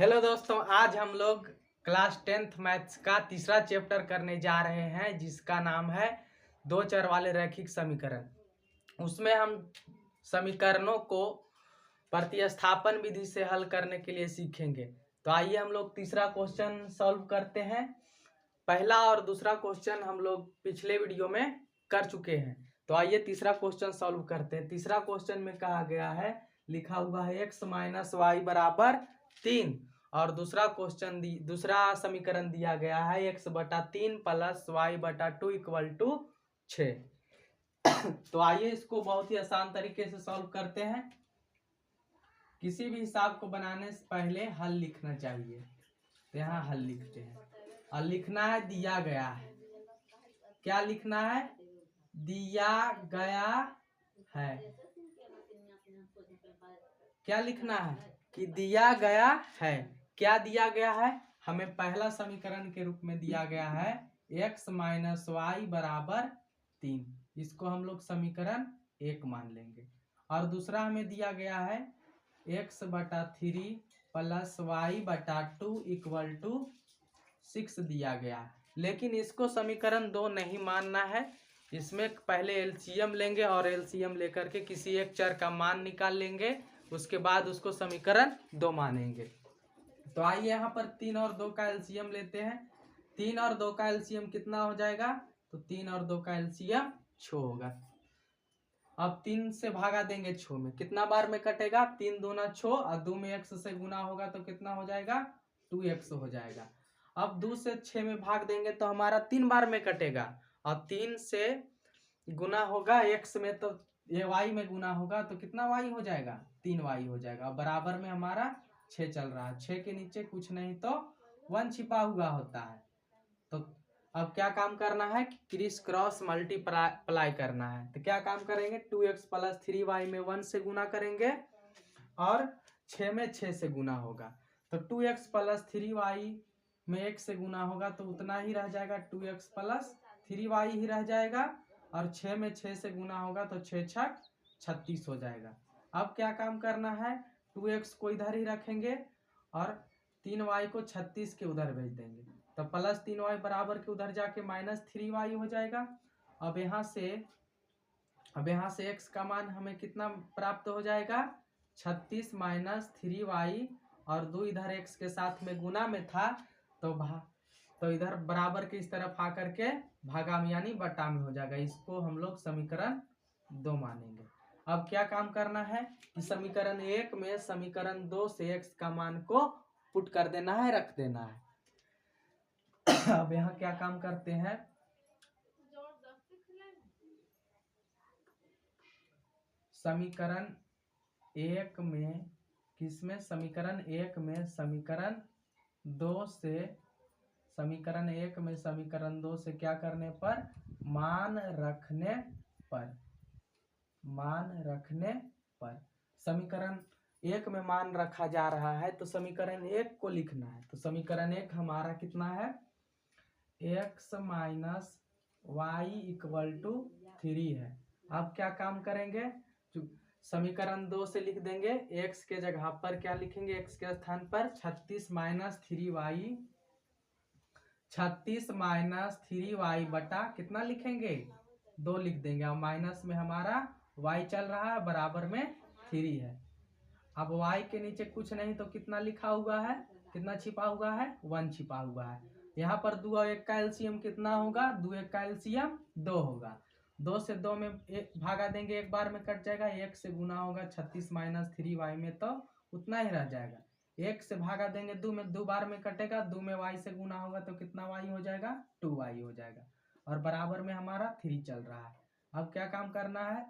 Hello दोस्तों, आज हम लोग क्लास 10th मैथ्स का तीसरा चैप्टर करने जा रहे हैं जिसका नाम है दो चर वाले रैखिक समीकरण। उसमें हम समीकरणों को प्रतिस्थापन विधि से हल करने के लिए सीखेंगे। तो आइए हम लोग तीसरा क्वेश्चन सॉल्व करते हैं। पहला और दूसरा क्वेश्चन हम लोग पिछले वीडियो में कर चुके हैं। तो आइए तीसरा क्वेश्चन सॉल्व करते हैं। तीसरा क्वेश्चन में कहा गया है, लिखा हुआ है x माइनस वाई बराबर 3 और दूसरा समीकरण दिया गया है x बटा 3 प्लस वाई बटा 2 इक्वल टू 6। तो आइए इसको बहुत ही आसान तरीके से सॉल्व करते हैं। किसी भी हिसाब को बनाने से पहले हल लिखना चाहिए। तो यहाँ हल लिखते हैं और लिखना है दिया गया है। क्या लिखना है? दिया गया है। क्या लिखना है कि दिया गया है। क्या दिया गया है? हमें पहला समीकरण के रूप में दिया गया है x माइनस वाई बराबर 3। इसको हम लोग समीकरण 1 मान लेंगे। और दूसरा हमें दिया गया है x बटा 3 प्लस वाई बटा 2 इक्वल टू 6 दिया गया है। लेकिन इसको समीकरण 2 नहीं मानना है। इसमें पहले एलसीएम लेंगे और एलसीएम लेकर के किसी एक चर का मान निकाल लेंगे, उसके बाद उसको समीकरण 2 मानेंगे। तो आइए यहाँ पर 3 और 2 का एलसीएम लेते हैं। 3 और 2 का एलसीएम कितना हो जाएगा? तो 3 और 2 का एलसीएम 6 होगा। अब 3 से भागा देंगे 6 में, कितना बार में कटेगा? 3 दूना 6 और 2 में x से गुना होगा तो कितना हो जाएगा? 2x हो जाएगा। अब 2 से 6 में भाग देंगे तो हमारा 3 बार में कटेगा और 3 से गुना होगा x में तो ये y में गुना होगा तो कितना y हो जाएगा? 3y हो जाएगा। और बराबर में हमारा 6 चल रहा है। 6 के नीचे कुछ नहीं तो 1 छिपा हुआ होता है। तो अब क्या काम करना है? क्रिस क्रॉस मल्टीप्लाई करना है। तो क्या काम करेंगे? 2x प्लस 3y में 1 से गुना करेंगे और 6 में 6 से गुना होगा तो 2x प्लस 3y में 1 से गुना होगा तो उतना ही रह जाएगा, 2x प्लस 3y ही रह जाएगा। और 6 में 6 से गुना होगा तो 6 छक 36 हो जाएगा। अब क्या काम करना है? 2x को इधर ही रखेंगे और 3y को 36 के उधर भेज देंगे तो प्लस 3y बराबर के उधर जाके माइनस 3y हो जाएगा। अब यहाँ से x का मान हमें कितना प्राप्त हो जाएगा? 36 माइनस 3y और 2 इधर x के साथ में गुना में था तो इधर बराबर के इस तरफ आकर के भागा में यानी बटा में हो जाएगा। इसको हम लोग समीकरण 2 मानेंगे। अब क्या काम करना है कि समीकरण 1 में समीकरण 2 से x का मान को पुट कर देना है, रख देना है। अब यहाँ क्या काम करते हैं? समीकरण 1 में किसमें? समीकरण 1 में समीकरण 2 से क्या करने पर? मान रखने पर समीकरण 1 में मान रखा जा रहा है तो समीकरण 1 को लिखना है। तो समीकरण 1 हमारा कितना है? x minus y equal to 3 है। अब क्या काम करेंगे? समीकरण 2 से लिख देंगे, x के जगह पर क्या लिखेंगे? x के स्थान पर 36 माइनस 3y बटा कितना लिखेंगे? 2 लिख देंगे और माइनस में हमारा y चल रहा है, बराबर में 3 है। अब y के नीचे कुछ नहीं तो कितना लिखा हुआ है? कितना छिपा हुआ है? 1 छिपा हुआ है। यहाँ पर 2 और 1 का एलसीएम कितना होगा? 2 1 का एलसीएम 2 होगा। 2 से 2 में भागा देंगे, एक बार में कट जाएगा। 1 से गुना होगा 36 माइनस 3y में तो उतना ही रह जाएगा। 1 से भागा देंगे 2 में, 2 बार में कटेगा। 2 में y से गुना होगा तो कितना y हो जाएगा? 2y हो जाएगा। और बराबर में हमारा 3 चल रहा है। अब क्या काम करना है?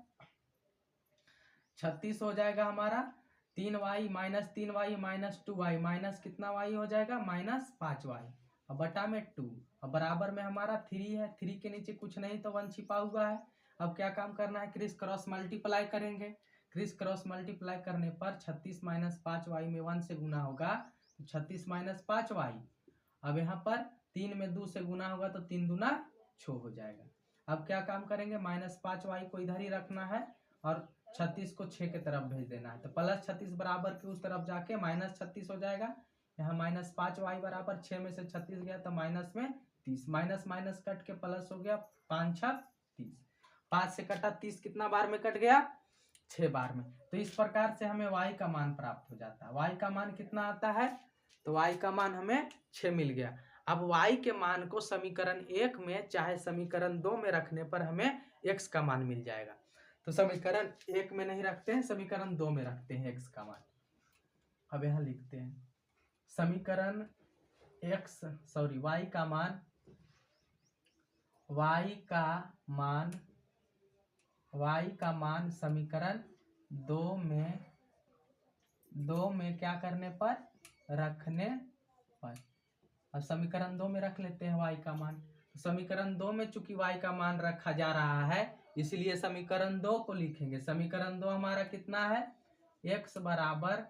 36 हो जाएगा हमारा 3y minus 3y minus 2y minus कितना y हो जाएगा? माइनस 5y और बटा में 2 और बराबर में हमारा 3 है। 3 के नीचे कुछ नहीं तो 1 छिपा हुआ है। अब क्या काम करना है? क्रिस क्रॉस मल्टीप्लाई करेंगे। क्रिस क्रॉस मल्टीप्लाई करने पर 36 माइनस 5y में 1 से गुना होगा तो 36 माइनस 5y। अब यहाँ पर 3 में 2 से गुना होगा तो 3 दूना 6 हो जाएगा। अब क्या काम करेंगे? माइनस 5y को इधर ही रखना है और 36 को 6 के तरफ भेज देना है तो प्लस 36 बराबर के उस तरफ जाके माइनस 36 हो जाएगा। यहाँ -5y बराबर 6 में से 36 गया तो माइनस में 30, माइनस माइनस कट के प्लस हो गया, 5 6 30, 5 से कटा 30 कितना बार में कट गया, 6 बार में। तो इस प्रकार से हमें y का मान प्राप्त हो जाता है। y का मान कितना आता है, तो y का मान हमें 6 मिल गया। अब y के मान को समीकरण 1 में चाहे समीकरण 2 में रखने पर हमें x का मान मिल जाएगा। तो समीकरण 1 में नहीं रखते हैं, समीकरण 2 में रखते हैं x का मान। अब यहाँ लिखते हैं समीकरण y का मान, y का मान समीकरण 2 में क्या करने पर, रखने पर। अब समीकरण 2 में रख लेते हैं y का मान। समीकरण 2 में चूंकि y का मान रखा जा रहा है इसलिए समीकरण 2 को लिखेंगे। समीकरण 2 हमारा कितना है, x बराबर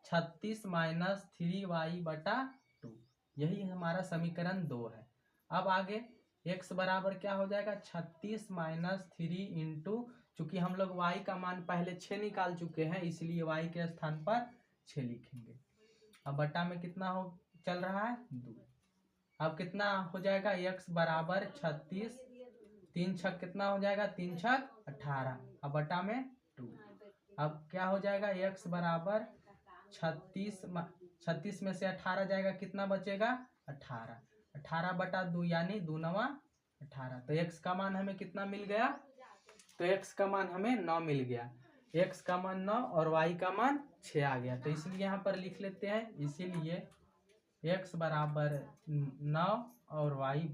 36 माइनस 3y बटा 2, यही हमारा समीकरण 2 है। अब आगे x बराबर क्या हो जाएगा, 36 माइनस 3 इंटू, चूंकि हम लोग y का मान पहले 6 निकाल चुके हैं इसलिए y के स्थान पर 6 लिखेंगे। अब बटा में कितना हो चल रहा है, 2। अब कितना हो जाएगा, x बराबर 36, 3 छक कितना हो जाएगा, 3 छक 18, अब बटा में 2। अब क्या हो जाएगा, x बराबर 36 में से 18 जाएगा, कितना बचेगा, 18, 18 बटा 2 यानी 2 9 18। तो x का मान हमें कितना मिल गया, तो x का मान हमें 9 मिल गया। x का मान 9 और y का मान 6 आ गया। तो इसलिए यहाँ पर लिख लेते हैं, इसीलिए x बराबर 9 और y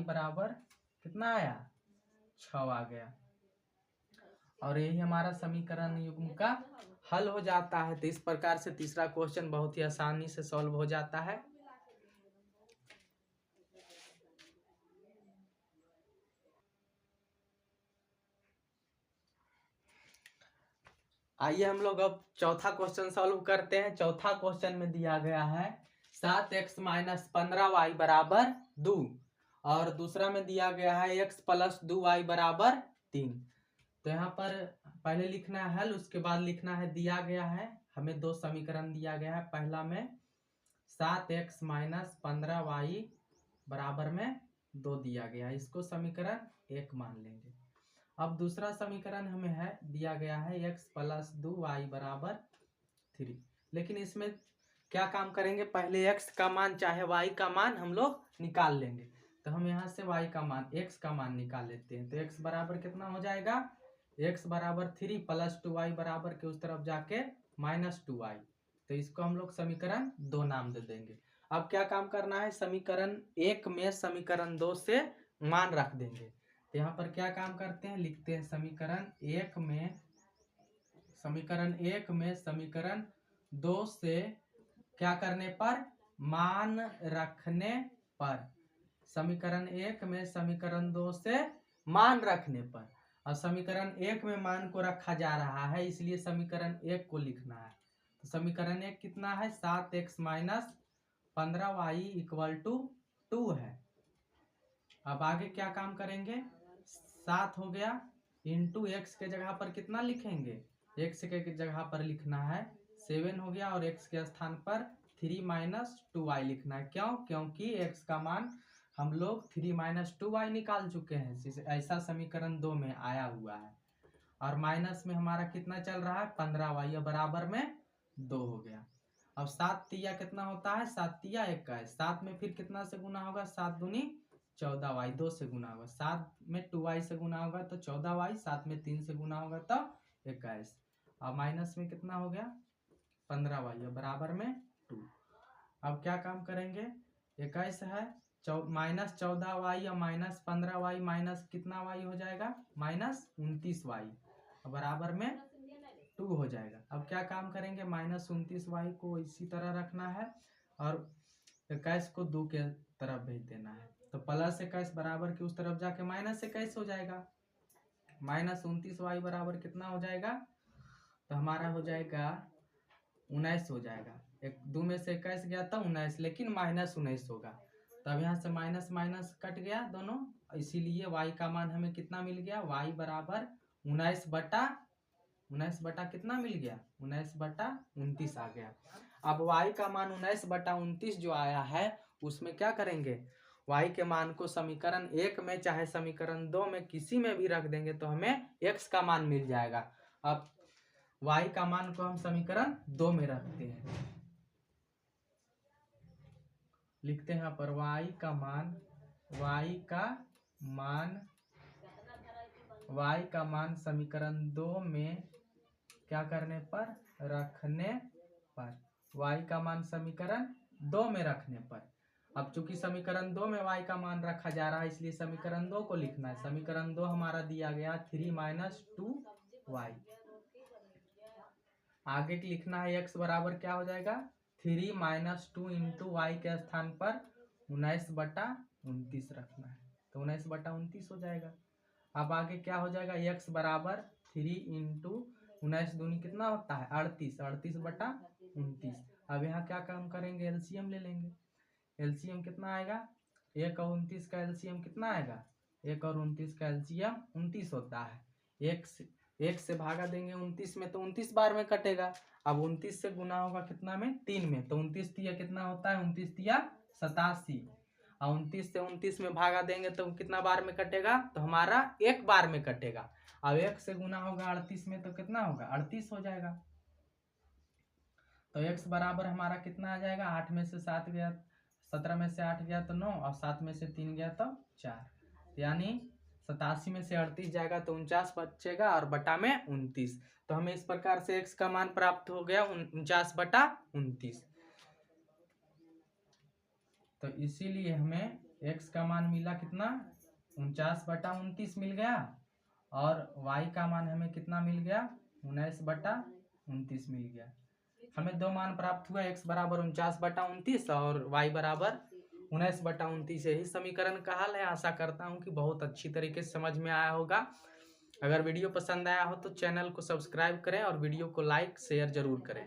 बराबर कितना आया, 6 आ गया। और यही हमारा समीकरण युग्म का हल हो जाता है। तो इस प्रकार से तीसरा क्वेश्चन बहुत ही आसानी से सॉल्व हो जाता है। आइए हम लोग अब चौथा क्वेश्चन सॉल्व करते हैं। चौथा क्वेश्चन में दिया गया है 7x माइनस 15y बराबर 2 और दूसरा में दिया गया है x प्लस 2y बराबर 3। तो यहाँ पर पहले लिखना है हल, उसके बाद लिखना है दिया गया है। हमें 2 समीकरण दिया गया है। पहला में 7x माइनस 15y बराबर में 2 दिया गया है, इसको समीकरण 1 मान लेंगे। अब दूसरा समीकरण हमें है दिया गया है x प्लस 2y बराबर 3। लेकिन इसमें क्या काम करेंगे, पहले x का मान चाहे y का मान हम लोग निकाल लेंगे। तो हम यहाँ से y का मान, x का मान निकाल लेते हैं। तो x बराबर कितना हो जाएगा, x बराबर 3 प्लस 2y बराबर के उस तरफ जाके माइनस 2y। तो इसको हम लोग समीकरण 2 नाम दे देंगे। अब क्या काम करना है, समीकरण 1 में समीकरण 2 से मान रख देंगे। तो यहाँ पर क्या काम करते हैं, लिखते हैं समीकरण 1 में समीकरण 2 से क्या करने पर, मान रखने पर। समीकरण 1 में समीकरण 2 से मान रखने पर। और समीकरण 1 में मान को रखा जा रहा है इसलिए समीकरण 1 को लिखना है। तो समीकरण 1 कितना है, 7x minus 15y equal to 2 है। अब आगे क्या काम करेंगे, 7 हो गया इंटू x के जगह पर कितना लिखेंगे, x के जगह पर लिखना है 7 हो गया और x के स्थान पर 3 माइनस 2y लिखना है। क्यों, क्योंकि x का मान हम लोग 3 माइनस 2y निकाल चुके हैं, ऐसा समीकरण 2 में आया हुआ है। और माइनस में हमारा कितना चल रहा है, 15y बराबर में 2 हो गया। अब 7 तिया कितना होता है, 7 तिया 21, 7 में फिर कितना से गुना होगा, 7 दूनी 14y, 2 से गुना होगा। 7 में 2y से गुना होगा तो 14y, 7 में 3 से गुना होगा तो 21। अब माइनस में कितना हो गया, 15y बराबर में 2। अब क्या काम करेंगे, 21 है माइनस 14y और माइनस 15y माइनस कितना y हो जाएगा, माइनस 29y बराबर में 2 हो जाएगा। अब क्या काम करेंगे, माइनस 29y को इसी तरह रखना है और 21 को 2 के तरफ भेज देना है। तो प्लस 21 बराबर के उस तरफ जाके माइनस 21 हो जाएगा। माइनस 29y बराबर कितना हो जाएगा, तो हमारा हो जाएगा 19 हो जाएगा। 2 में से 21 गया था 19, लेकिन माइनस 19 होगा। तब यहाँ से माइनस माइनस कट गया दोनों, इसीलिए y का मान हमें कितना मिल गया, y बराबर 19 बटा कितना मिल गया, 19 बटा 29 आ गया। अब y का मान 19/29 जो आया है उसमें क्या करेंगे, y के मान को समीकरण 1 में चाहे समीकरण 2 में किसी में भी रख देंगे तो हमें x का मान मिल जाएगा। अब y का मान को हम समीकरण 2 में रखते हैं, लिखते हैं यहाँ पर y का मान समीकरण 2 में क्या करने पर, रखने पर, y का मान समीकरण 2 में रखने पर। अब चूंकि समीकरण 2 में y का मान रखा जा रहा है इसलिए समीकरण 2 को लिखना है। समीकरण 2 हमारा दिया गया 3 - 2y। आगे लिखना है x बराबर क्या हो जाएगा, 3 - 2 इंटू वाई के स्थान पर 19/29 रखना है तो 19/29 हो जाएगा। अब आगे क्या हो जाएगा, x बराबर 3 इंटू 19 दूनी कितना होता है 38, 38/29। अब यहाँ क्या काम करेंगे, एलसीएम ले लेंगे। एलसीएम कितना आएगा, 1 और 29 का एलसीएम कितना आएगा, 1 और 29 का एलसीएम 29 होता है। एक से भागा देंगे 29 में तो 29 बार में कटेगा। अब 29 से गुना होगा कितना में, 3 में, तो 29 तिया कितना होता है, 29 तिया 87। और 29 से 29 में भागा देंगे तो कितना बार में कटेगा, तो हमारा 1 बार में कटेगा। अब 1 से गुना होगा 38 में तो कितना होगा, 38 हो जाएगा। तो x बराबर हमारा कितना आ जाएगा, 8 में से 7 गया, 17 में से 8 गया तो 9, और 7 में से 3 गया तो 4, यानी 87 में से 38 जाएगा तो 49 बचेगा और बटा में 29। तो हमें इस प्रकार से x का मान प्राप्त हो गया 49/29। तो इसीलिए हमें x का मान मिला कितना, 49/29 मिल गया, और y का मान हमें कितना मिल गया, 19/29 मिल गया। हमें दो मान प्राप्त हुआ, x बराबर 49/29 और y बराबर 19/29। यही समीकरण का हल है। आशा करता हूँ कि बहुत अच्छी तरीके से समझ में आया होगा। अगर वीडियो पसंद आया हो तो चैनल को सब्सक्राइब करें और वीडियो को लाइक शेयर जरूर करें।